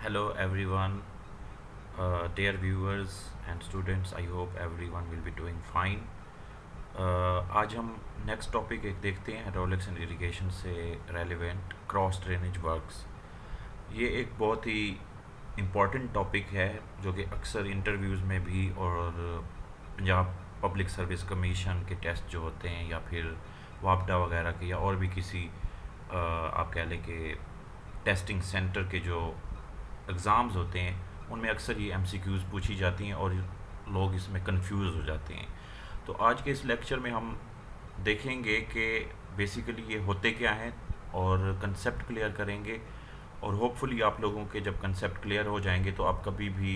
Hello everyone, dear viewers and students. I hope everyone will be doing fine. आज हम next topic एक देखते हैं हाइड्रोलिक्स एंड इरिगेशन से रेलिवेंट क्रॉस ड्रेनेज वर्क्स। ये एक बहुत ही इम्पॉर्टेंट टॉपिक है जो कि अक्सर इंटरव्यूज़ में भी और पंजाब पब्लिक सर्विस कमीशन के टेस्ट जो होते हैं या फिर वापडा वगैरह के या और भी किसी आप कह लें कि टेस्टिंग सेंटर के जो एग्ज़ाम्स होते हैं उनमें अक्सर ये एमसीक्यूज़ पूछी जाती हैं और लोग इसमें कंफ्यूज हो जाते हैं। तो आज के इस लेक्चर में हम देखेंगे कि बेसिकली ये होते क्या हैं और कंसेप्ट क्लियर करेंगे, और होपफुली आप लोगों के जब कंसेप्ट क्लियर हो जाएंगे तो आप कभी भी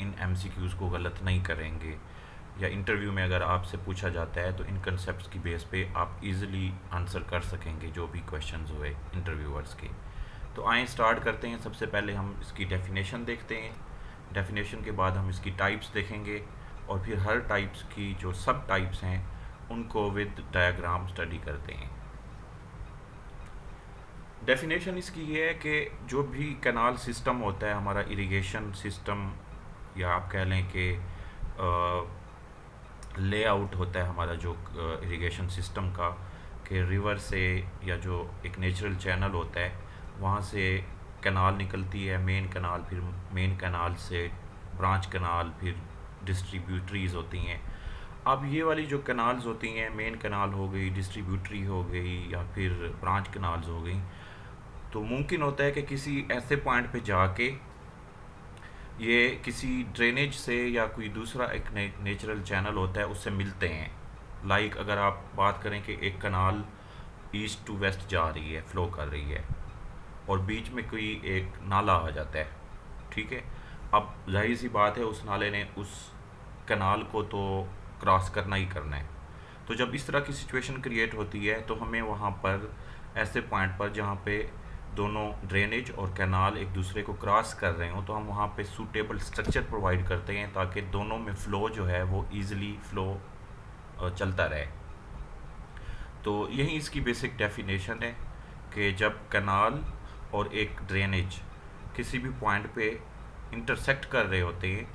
इन एमसीक्यूज़ को गलत नहीं करेंगे, या इंटरव्यू में अगर आपसे पूछा जाता है तो इन कंसेप्ट्स की बेस पे आप इजीली आंसर कर सकेंगे जो भी क्वेश्चंस हुए इंटरव्यूअर्स के। तो आए स्टार्ट करते हैं। सबसे पहले हम इसकी डेफिनेशन देखते हैं। डेफिनेशन के बाद हम इसकी टाइप्स देखेंगे और फिर हर टाइप्स की जो सब टाइप्स हैं उनको विद डायग्राम स्टडी करते हैं। डेफिनेशन इसकी ये है कि जो भी कैनाल सिस्टम होता है, हमारा इरिगेशन सिस्टम, या आप कह लें कि लेआउट होता है हमारा जो इरिगेशन सिस्टम का, कि रिवर से या जो एक नेचुरल चैनल होता है वहाँ से कैनाल निकलती है, मेन कैनाल, फिर मेन कैनाल से ब्रांच कैनाल, फिर डिस्ट्रीब्यूटरीज होती हैं। अब ये वाली जो कैनाल्स होती हैं, मेन कैनाल हो गई, डिस्ट्रीब्यूटरी हो गई या फिर ब्रांच कैनाल्स हो गई, तो मुमकिन होता है कि किसी ऐसे पॉइंट पे जाके ये किसी ड्रेनेज से या कोई दूसरा एक नेचुरल चैनल होता है उससे मिलते हैं। लाइक अगर आप बात करें कि एक कैनाल ईस्ट टू वेस्ट जा रही है, फ्लो कर रही है, और बीच में कोई एक नाला आ जाता है, ठीक है। अब जाहिर सी बात है उस नाले ने उस कैनाल को तो क्रॉस करना ही करना है। तो जब इस तरह की सिचुएशन क्रिएट होती है तो हमें वहाँ पर ऐसे पॉइंट पर जहाँ पे दोनों ड्रेनेज और कैनाल एक दूसरे को क्रॉस कर रहे हों तो हम वहाँ पे सूटेबल स्ट्रक्चर प्रोवाइड करते हैं ताकि दोनों में फ़्लो जो है वो ईज़िली फ़्लो चलता रहे। तो यही इसकी बेसिक डेफिनेशन है कि जब कैनाल और एक ड्रेनेज किसी भी पॉइंट पे इंटरसेक्ट कर रहे होते हैं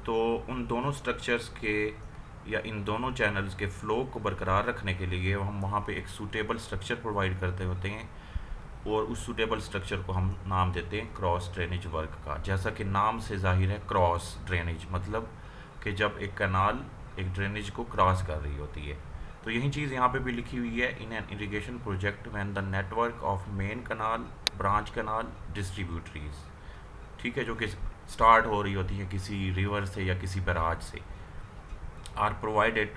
तो उन दोनों स्ट्रक्चर्स के या इन दोनों चैनल्स के फ़्लो को बरकरार रखने के लिए हम वहाँ पे एक सूटेबल स्ट्रक्चर प्रोवाइड करते होते हैं, और उस सूटेबल स्ट्रक्चर को हम नाम देते हैं क्रॉस ड्रेनेज वर्क का। जैसा कि नाम से जाहिर है, क्रॉस ड्रेनेज मतलब कि जब एक कैनाल एक ड्रेनेज को क्रॉस कर रही होती है। तो यही चीज़ यहाँ पे भी लिखी हुई है, in an irrigation project when the network of main canal, branch canal, distributaries, ठीक है, जो कि स्टार्ट हो रही होती है किसी रिवर से या किसी बैराज से, are provided,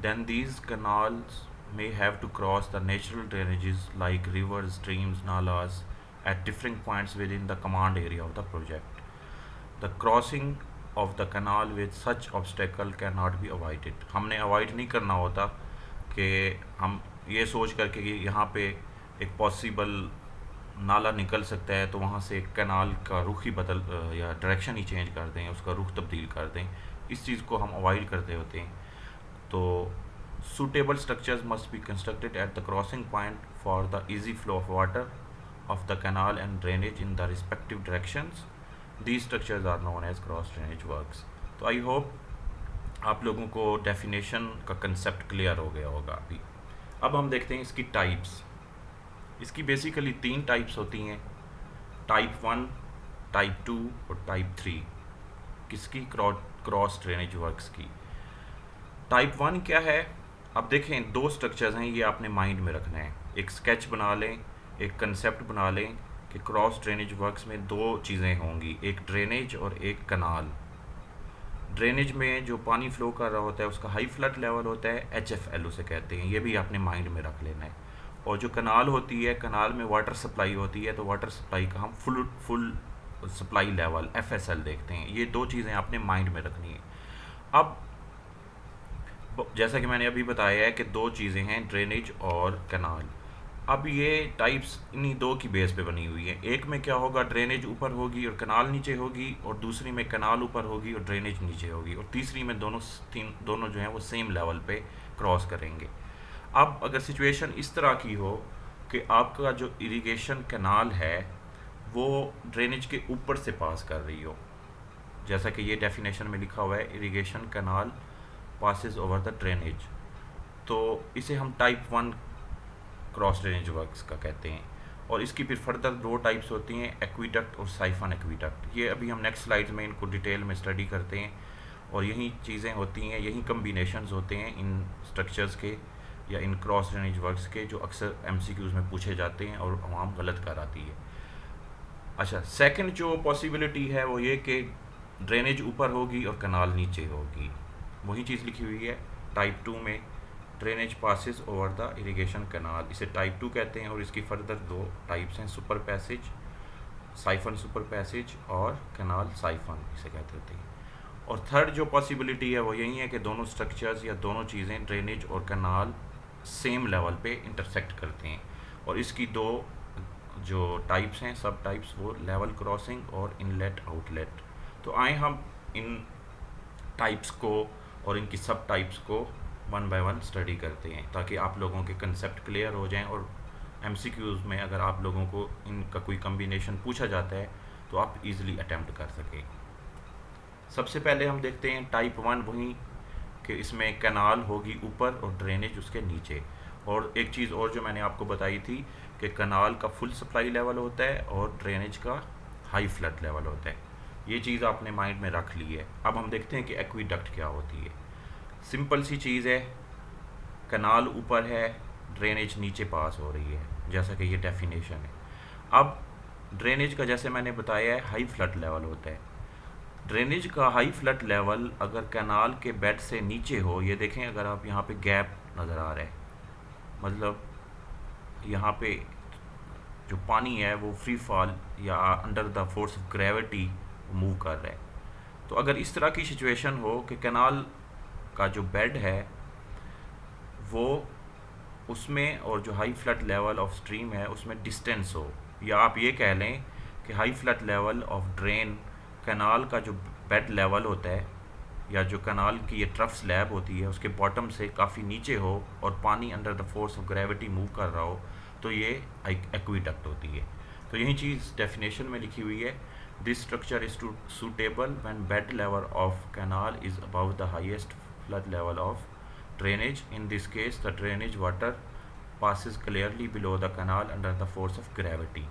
then these canals may have to cross the natural drainages like rivers, streams, nalas at different points within the command area of the project. The crossing of the canal with such obstacle cannot be avoided. हमने avoid नहीं करना होता कि हम ये सोच करके कि यहाँ पे एक पॉसिबल नाला निकल सकता है तो वहाँ से कैनाल का रुख ही बदल या डायरेक्शन ही चेंज कर दें, उसका रुख तब्दील कर दें। इस चीज़ को हम अवॉइड करते होते हैं। तो suitable structures must be constructed at the crossing point for the easy flow of water of the canal and drainage in the respective directions. These structures are known as cross drainage works. तो I hope आप लोगों को definition का concept clear हो गया होगा अभी। अब हम देखते हैं इसकी टाइप्स। इसकी बेसिकली 3 टाइप्स होती हैं, टाइप 1, टाइप 2 और टाइप 3। किसकी? क्रॉस ड्रेनेज वर्क्स की। टाइप 1 क्या है? अब देखें, 2 स्ट्रक्चर्स हैं, ये आपने माइंड में रखना है। एक स्केच बना लें, एक कंसेप्ट बना लें कि क्रॉस ड्रेनेज वर्क्स में 2 चीज़ें होंगी, एक ड्रेनेज और एक कनाल। ड्रेनेज में जो पानी फ्लो कर रहा होता है उसका हाई फ्लड लेवल होता है, HFL उसे कहते हैं, ये भी आपने माइंड में रख लेना है। और जो कनाल होती है, कनाल में वाटर सप्लाई होती है, तो वाटर सप्लाई का हम फुल सप्लाई लेवल FSL देखते हैं। ये 2 चीज़ें आपने माइंड में रखनी है। अब जैसा कि मैंने अभी बताया है कि 2 चीज़ें हैं, ड्रेनेज और कैनाल। अब ये टाइप्स इन्हीं 2 की बेस पे बनी हुई है। एक में क्या होगा, ड्रेनेज ऊपर होगी और कैनाल नीचे होगी, और दूसरी में कैनाल ऊपर होगी और ड्रेनेज नीचे होगी, और तीसरी में दोनों जो हैं वो सेम लेवल पे क्रॉस करेंगे। अब अगर सिचुएशन इस तरह की हो कि आपका जो इरिगेशन कैनाल है वो ड्रेनेज के ऊपर से पास कर रही हो, जैसा कि ये डेफिनेशन में लिखा हुआ है, irrigation canal passes over the drainage. तो इसे हम टाइप 1 क्रॉस ड्रेनेज वर्क्स का कहते हैं। और इसकी फिर फर्दर दो टाइप्स होती हैं, एक्वीडक्ट और साइफन एक्वीडक्ट। ये अभी हम नेक्स्ट स्लाइड्स में इनको डिटेल में स्टडी करते हैं, और यही चीज़ें होती हैं, यही कम्बिनेशंस होते हैं इन स्ट्रक्चर्स के या इन क्रॉस ड्रेनेज वर्क्स के, जो अक्सर एमसीक्यूज़ में पूछे जाते हैं और आवाम गलत कर आती है। अच्छा, सेकंड जो पॉसिबिलिटी है वो ये कि ड्रेनेज ऊपर होगी और कनाल नीचे होगी। वही चीज़ लिखी हुई है टाइप 2 में, drainage passes over the irrigation canal, इसे टाइप 2 कहते हैं। और इसकी फर्दर दो टाइप्स हैं, super passage, siphon super passage, और कनाल साइफन इसे कहते होते हैं। और थर्ड जो पॉसिबिलिटी है वो यही है कि दोनों स्ट्रक्चर्स या दोनों चीज़ें, ड्रेनेज और कनाल, सेम लेवल पे इंटरसेक्ट करते हैं। और इसकी दो जो टाइप्स हैं, सब टाइप्स, वो लेवल क्रॉसिंग और इनलेट आउटलेट। तो आए हम इन टाइप्स को और इनकी सब टाइप्स को वन बाय वन स्टडी करते हैं, ताकि आप लोगों के कंसेप्ट क्लियर हो जाएं, और एमसीक्यूज़ में अगर आप लोगों को इनका कोई कम्बिनेशन पूछा जाता है तो आप इजीली अटेम्प्ट कर सकें। सबसे पहले हम देखते हैं टाइप 1, वही कि इसमें कैनाल होगी ऊपर और ड्रेनेज उसके नीचे। और एक चीज़ और जो मैंने आपको बताई थी कि कैनाल का फुल सप्लाई लेवल होता है और ड्रेनेज का हाई फ्लड लेवल होता है। ये चीज़ आपने माइंड में रख ली है। अब हम देखते हैं कि एक्वीडक्ट क्या होती है। सिंपल सी चीज़ है, कैनाल ऊपर है, ड्रेनेज नीचे पास हो रही है, जैसा कि ये डेफिनेशन है। अब ड्रेनेज का, जैसे मैंने बताया है, हाई फ्लड लेवल होता है। ड्रेनेज का हाई फ्लड लेवल अगर कैनाल के बेड से नीचे हो, ये देखें अगर आप यहाँ पे गैप नज़र आ रहा है, मतलब यहाँ पे जो पानी है वो फ्री फॉल या under the force of gravity move कर रहा है। तो अगर इस तरह की सिचुएशन हो कि कैनाल का जो बेड है वो उसमें, और जो high flood level of stream है उसमें डिस्टेंस हो, या आप ये कह लें कि high flood level of drain, canal का जो बेड लेवल होता है या जो कैनाल की ये ट्रफ स्लैब होती है उसके बॉटम से काफ़ी नीचे हो और पानी under the force of gravity move कर रहा हो, तो ये एक्वीडक्ट होती है। तो यही चीज़ डेफिनेशन में लिखी हुई है, this structure is suitable when bed level of canal is above the highest flood level of drainage. In this case the drainage water passes clearly below the canal under the force of gravity.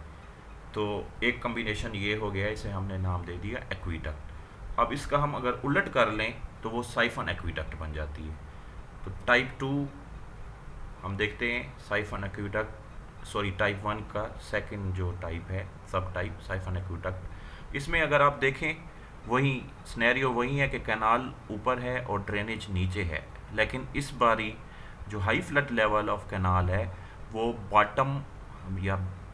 तो एक combination ये हो गया, इसे हमने नाम दे दिया एक्वीडक्ट। अब इसका हम अगर उलट कर लें तो वो साइफन एक्वीडक्ट बन जाती है। तो टाइप 2 हम देखते हैं, साइफन एक्वीडक्ट, सॉरी टाइप 1 का सेकंड जो टाइप है, सब टाइप साइफन एक्वीडक्ट। इसमें अगर आप देखें वही सिनेरियो वही है कि कैनाल ऊपर है और ड्रेनेज नीचे है, लेकिन इस बारी जो high flood level of canal है वो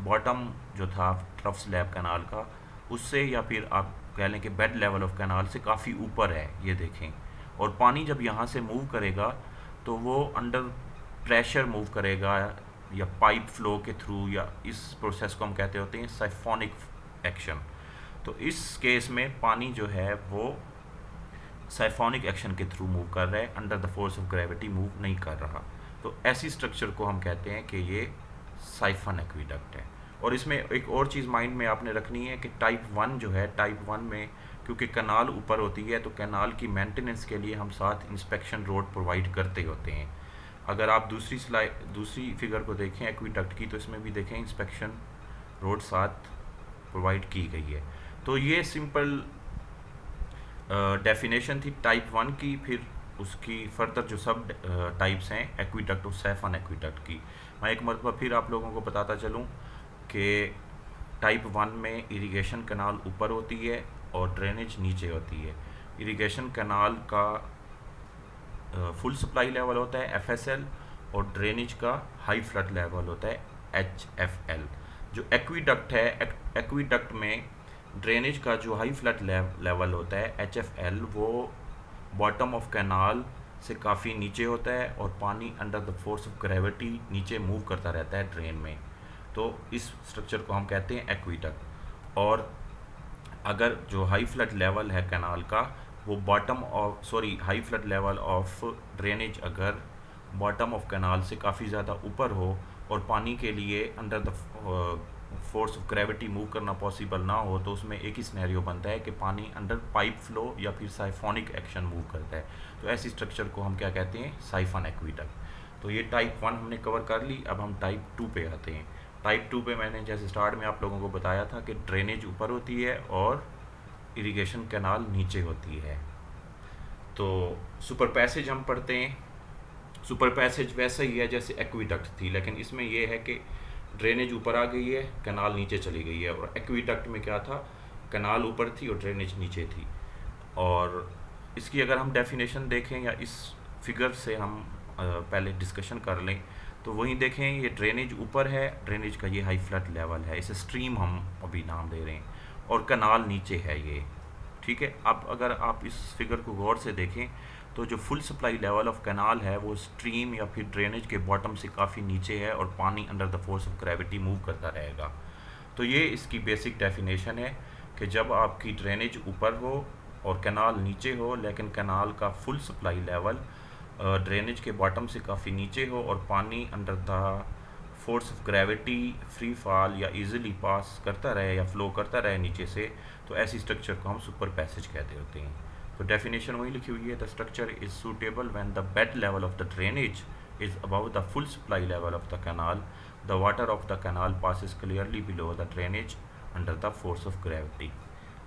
बॉटम जो था ट्रफ स्लैब कैनाल का, उससे, या फिर आप कह लें कि बेड लेवल ऑफ कैनाल से काफ़ी ऊपर है, ये देखें। और पानी जब यहाँ से मूव करेगा तो वो अंडर प्रेशर मूव करेगा, या पाइप फ्लो के थ्रू, या इस प्रोसेस को हम कहते होते हैं साइफोनिक एक्शन। तो इस केस में पानी जो है वो साइफोनिक एक्शन के थ्रू मूव कर रहा है, under the force of gravity move नहीं कर रहा। तो ऐसी स्ट्रक्चर को हम कहते हैं कि ये साइफन एक्वीडक्ट है। और इसमें एक और चीज़ माइंड में आपने रखनी है कि टाइप 1 जो है, टाइप 1 में क्योंकि कैनाल ऊपर होती है तो कैनाल की मेंटेनेंस के लिए हम साथ इंस्पेक्शन रोड प्रोवाइड करते होते हैं। अगर आप दूसरी फिगर को देखें एक्वीडक्ट की, तो इसमें भी देखें इंस्पेक्शन रोड साथ प्रोवाइड की गई है। तो ये सिंपल डेफिनेशन थी टाइप 1 की। फिर उसकी फर्दर जो सब टाइप्स हैं एक्वीडक्ट और साइफन एक्वीडक्ट की, मैं एक मरतबा फिर आप लोगों को बताता चलूँ कि टाइप 1 में इरिगेशन कैनाल ऊपर होती है और ड्रेनेज नीचे होती है। इरिगेशन कैनाल का फुल सप्लाई लेवल होता है FSL, और ड्रेनेज का हाई फ्लड लेवल होता है HFL। जो एक्वीडक्ट है, एक्वीडक्ट में ड्रेनेज का जो हाई फ्लड लेवल होता है HFL, वो बॉटम ऑफ कैनाल से काफ़ी नीचे होता है और पानी under the force of gravity नीचे मूव करता रहता है ड्रेन में। तो इस स्ट्रक्चर को हम कहते हैं एक्वीडक्ट। और अगर जो हाई फ्लड लेवल है कैनाल का, वो high flood level of drainage अगर बॉटम ऑफ कैनाल से काफ़ी ज़्यादा ऊपर हो और पानी के लिए under the force of gravity move करना पॉसिबल ना हो, तो उसमें एक ही सिनेरियो बनता है कि पानी अंडर पाइप फ्लो या फिर साइफोनिक एक्शन मूव करता है। तो ऐसी स्ट्रक्चर को हम क्या कहते हैं, साइफन एक्वीडक्ट। तो ये टाइप 1 हमने कवर कर ली। अब हम टाइप 2 पे आते हैं। टाइप 2 पे मैंने जैसे स्टार्ट में आप लोगों को बताया था कि ड्रेनेज ऊपर होती है और इरिगेशन कैनाल नीचे होती है। तो सुपर पैसेज हम पढ़ते हैं। सुपर पैसेज वैसा ही है जैसे एक्वीडक्ट थी, लेकिन इसमें यह है कि ड्रेनेज ऊपर आ गई है, कैनाल नीचे चली गई है। और एक्वीडक्ट में क्या था, कैनाल ऊपर थी और ड्रेनेज नीचे थी। और इसकी अगर हम डेफिनेशन देखें या इस फिगर से हम पहले डिस्कशन कर लें, तो वहीं देखें ये ड्रेनेज ऊपर है, ड्रेनेज का ये हाई फ्लड लेवल है, इसे स्ट्रीम हम अभी नाम दे रहे हैं, और कैनाल नीचे है ये, ठीक है। अब अगर आप इस फिगर को गौर से देखें तो जो full supply level of canal है वो स्ट्रीम या फिर ड्रेनेज के बॉटम से काफ़ी नीचे है और पानी under the force of gravity move करता रहेगा। तो ये इसकी बेसिक डेफिनेशन है कि जब आपकी ड्रेनेज ऊपर हो और कैनाल नीचे हो, लेकिन कैनाल का फुल सप्लाई लेवल ड्रेनेज के बॉटम से काफ़ी नीचे हो और पानी under the force of gravity free fall या इजीली पास करता रहे या फ्लो करता रहे नीचे से, तो ऐसी स्ट्रक्चर को हम सुपर पैसेज कहते होते हैं। तो डेफिनेशन वही लिखी हुई है, the structure is suitable when the bed level of the drainage is above the full supply level of the canal, the water of the canal passes clearly below the drainage under the force of gravity.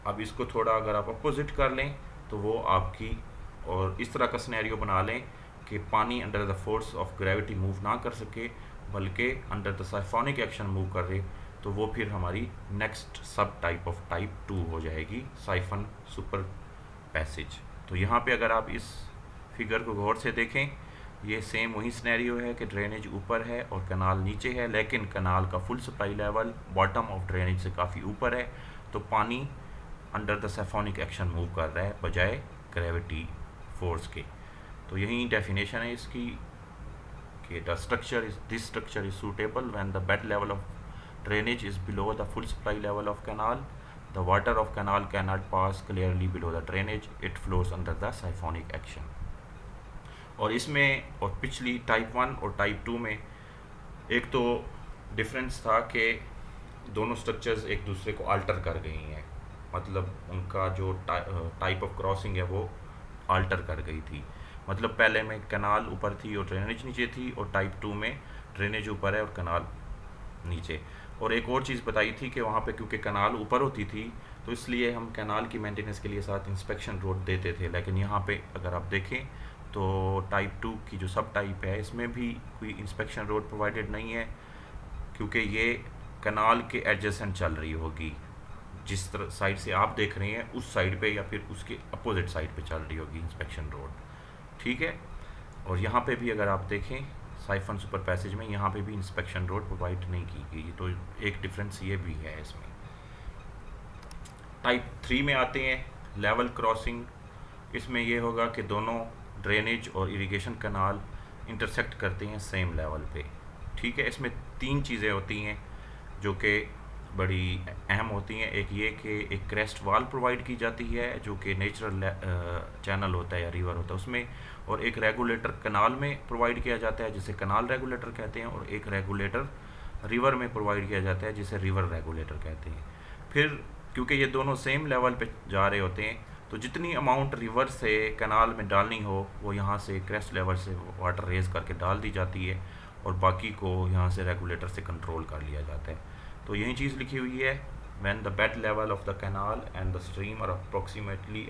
अब इसको थोड़ा अगर आप opposite कर लें तो वो आपकी, और इस तरह का सिनेरियो बना लें कि पानी under the force of gravity move ना कर सके बल्कि under the siphonic action move कर रहे, तो वो फिर हमारी नेक्स्ट सब टाइप ऑफ टाइप 2 हो जाएगी, साइफन सुपर पैसेज। तो यहाँ पे अगर आप इस फिगर को गौर से देखें, ये सेम वही सिनेरियो है कि ड्रेनेज ऊपर है और कैनाल नीचे है, लेकिन कैनाल का full supply level bottom of drainage से काफ़ी ऊपर है, तो पानी under the siphonic action move कर रहा है बजाय ग्रेविटी फोर्स के। तो यही डेफिनेशन है इसकी कि this structure is suitable when the bed level of drainage is below the full supply level of canal, the water of canal cannot pass clearly below the drainage, it flows under the siphonic action। और इसमें और पिछली type 1 और type 2 में एक तो difference था कि दोनों स्ट्रक्चर्स एक दूसरे को अल्टर कर गई हैं, मतलब उनका जो टाइप ऑफ क्रॉसिंग है वो अल्टर कर गई थी। मतलब पहले में कैनाल ऊपर थी और ड्रेनेज नीचे थी, और टाइप 2 में ड्रेनेज ऊपर है और कैनाल नीचे। और एक और चीज़ बताई थी कि वहाँ पे क्योंकि कैनाल ऊपर होती थी तो इसलिए हम कैनाल की मेंटेनेंस के लिए साथ इंस्पेक्शन रोड देते थे, लेकिन यहाँ पे अगर आप देखें तो टाइप 2 की जो सब टाइप है इसमें भी कोई इंस्पेक्शन रोड प्रोवाइडेड नहीं है, क्योंकि ये कैनाल के एडजेसेंट चल रही होगी, जिस तरह साइड से आप देख रहे हैं उस साइड पे या फिर उसके अपोजिट साइड पे चल रही होगी इंस्पेक्शन रोड, ठीक है। और यहाँ पे भी अगर आप देखें साइफन सुपर पैसेज में यहाँ पे भी इंस्पेक्शन रोड प्रोवाइड नहीं की गई, तो एक डिफरेंस ये भी है इसमें। टाइप 3 में आते हैं, लेवल क्रॉसिंग। इसमें ये होगा कि दोनों ड्रेनेज और इरिगेशन कैनाल इंटरसेक्ट करते हैं सेम लेवल पे, ठीक है। इसमें 3 चीज़ें होती हैं जो कि बड़ी अहम होती हैं। एक ये कि एक क्रेस्ट वाल प्रोवाइड की जाती है जो कि नेचुरल चैनल होता है या रिवर होता है उसमें, और एक रेगुलेटर कैनाल में प्रोवाइड किया जाता है जिसे कैनाल रेगुलेटर कहते हैं, और एक रेगुलेटर रिवर में प्रोवाइड किया जाता है जिसे रिवर रेगुलेटर कहते हैं। फिर क्योंकि ये दोनों सेम लेवल पे जा रहे होते हैं तो जितनी अमाउंट रिवर से कैनाल में डालनी हो वो यहाँ से क्रेस्ट लेवल से वाटर रेज करके डाल दी जाती है, और बाकी को यहाँ से रेगुलेटर से कंट्रोल कर लिया जाता है। तो यही चीज़ लिखी हुई है, when the bed level of the canal and the stream are approximately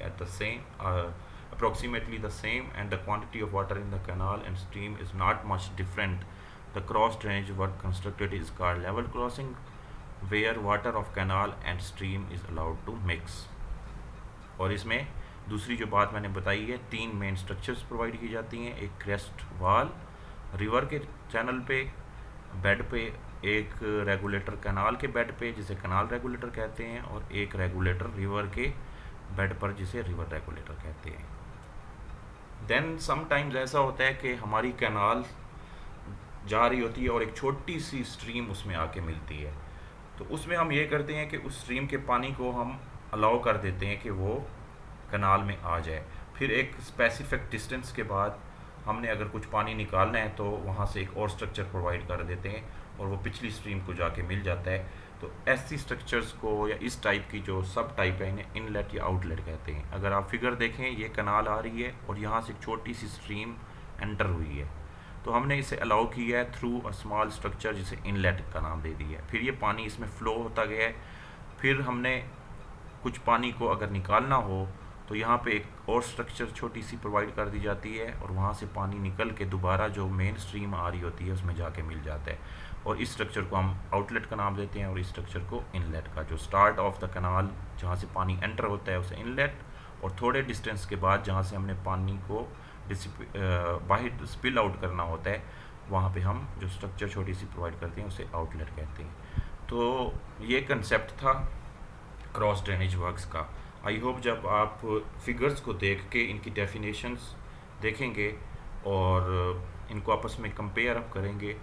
the same and the quantity of water in the canal and stream is not much different, the cross drainage work constructed is called level crossing, where water of canal and stream is allowed to mix। और इसमें दूसरी जो बात मैंने बताई है, 3 main structures provide की जाती हैं, एक क्रेस्ट वाल रिवर के चैनल पे बेड पे, एक रेगुलेटर कैनाल के बेड पे जिसे कैनाल रेगुलेटर कहते हैं, और एक रेगुलेटर रिवर के बेड पर जिसे रिवर रेगुलेटर कहते हैं। देन समटाइम्स ऐसा होता है कि हमारी कैनाल जा रही होती है और एक छोटी सी स्ट्रीम उसमें आके मिलती है, तो उसमें हम ये करते हैं कि उस स्ट्रीम के पानी को हम अलाउ कर देते हैं कि वो कैनाल में आ जाए। फिर एक स्पेसिफिक डिस्टेंस के बाद हमने अगर कुछ पानी निकालना है तो वहाँ से एक और स्ट्रक्चर प्रोवाइड कर देते हैं और वो पिछली स्ट्रीम को जाके मिल जाता है। तो ऐसी स्ट्रक्चर्स को या इस टाइप की जो सब टाइप है इन्हें इनलेट या आउटलेट कहते हैं। अगर आप फिगर देखें, ये कनाल आ रही है और यहाँ से एक छोटी सी स्ट्रीम एंटर हुई है, तो हमने इसे अलाउ किया है थ्रू अ स्मॉल स्ट्रक्चर जिसे इनलेट का नाम दे दिया है। फिर ये पानी इसमें फ़्लो होता गया है। फिर हमने कुछ पानी को अगर निकालना हो तो यहाँ पे एक और स्ट्रक्चर छोटी सी प्रोवाइड कर दी जाती है और वहाँ से पानी निकल के दोबारा जो मेन स्ट्रीम आ रही होती है उसमें जाके मिल जाता है, और इस स्ट्रक्चर को हम आउटलेट का नाम देते हैं और इस स्ट्रक्चर को इनलेट का। जो स्टार्ट ऑफ द कनाल जहाँ से पानी एंटर होता है उसे इनलेट, और थोड़े डिस्टेंस के बाद जहाँ से हमने पानी को बाहर स्पिल आउट करना होता है वहाँ पे हम जो स्ट्रक्चर छोटी सी प्रोवाइड करते हैं उसे आउटलेट कहते हैं। तो ये कंसेप्ट था क्रॉस ड्रेनेज वर्क्स का। आई होप जब आप फिगर्स को देख के इनकी डेफिनेशंस देखेंगे और इनको आपस में कंपेयर अप करेंगे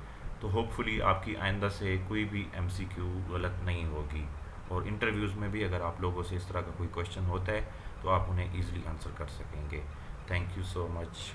तो होपफुली आपकी आइंदा से कोई भी एमसीक्यू गलत नहीं होगी, और इंटरव्यूज़ में भी अगर आप लोगों से इस तरह का कोई क्वेश्चन होता है तो आप उन्हें ईज़िली आंसर कर सकेंगे। Thank you so much.